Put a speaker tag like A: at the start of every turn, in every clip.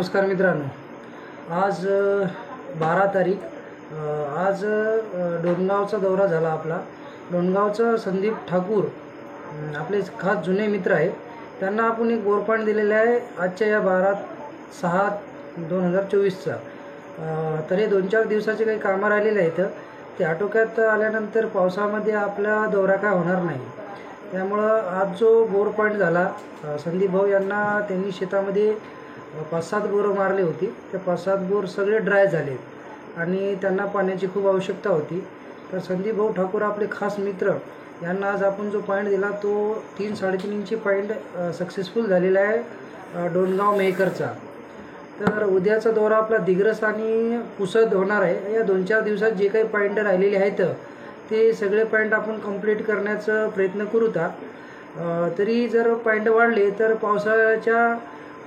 A: नमस्कार मित्रांनो, आज 12 तारीख आज डोणगावचा दौरा झाला आपला। डोणगावचा संदीप ठाकूर आपले खास जुने मित्र आहे, त्यांना आपण एक बोर पॉईंट दिलेला आहे आजच्या या 12/6/2024चा। तर हे 2-4 दिवसाचे काही कामं राहिलेले आहेत, ते आटोक्यात आल्यानंतर पावसामध्ये आपला दौरा काय होणार नाही। त्यामुळं आज जो बोर पॉईंट झाला, संदीप भाऊ यांना त्यांनी शेतामध्ये 5-7 बोरं मारली होती। ते 5-7 बोर सगळे ड्राय झाले आणि त्यांना पाण्याची खूप आवश्यकता होती। तर संदीप भाऊ ठाकूर आपले खास मित्र यांना आज आपण जो पॉईंट दिला तो 3-3.5 इंची पॉईंट सक्सेसफुल झालेला आहे डोणगाव मेहकरचा। तर उद्याचा दौरा आपला दिग्रस आणि पुसद होणार आहे। या 2-4 दिवसात जे काही पॉईंट राहिलेले आहेत ते सगळे पॉईंट आपण कंप्लीट करण्याचा प्रयत्न करू। तरी जर पॉईंट वाढले तर पावसाच्या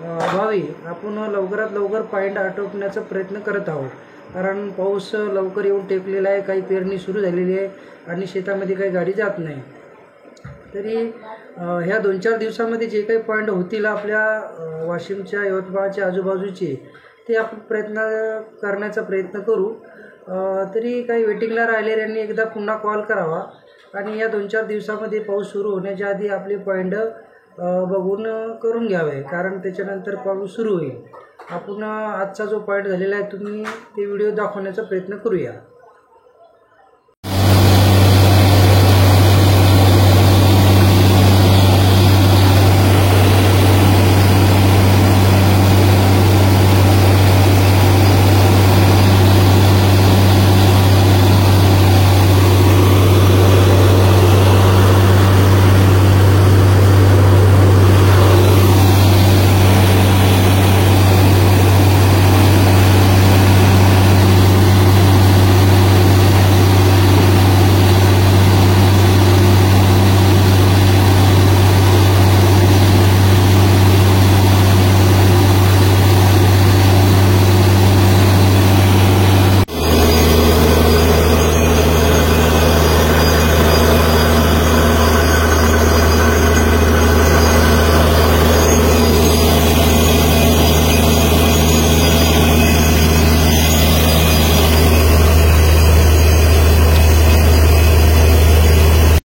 A: अभावी आपण लवकरात लवकर पॉईंट आटोपण्याचा प्रयत्न करत आहोत, कारण पाऊस लवकर येऊन टेकलेला आहे, काही पेरणी सुरू झालेली आहे आणि शेतामध्ये काही गाडी जात नाही। तरी ह्या 2-4 दिवसामध्ये जे काही पॉईंट होतील आपल्या वाशिमच्या यवतमाळच्या आजूबाजूचे ते आपण करण्याचा प्रयत्न करू। तरी काही वेटिंगला राहिलेल्यांनी एकदा पुन्हा कॉल करावा आणि या 2-4 दिवसामध्ये पाऊस सुरू होण्याच्या आधी आपले पॉईंट बघून करून घ्यावे, कारण त्याच्यानंतर पाऊस सुरू होईल। आपण आजचा जो पॉईंट झालेला आहे तुम्ही ते व्हिडिओ दाखवण्याचा प्रयत्न करूया।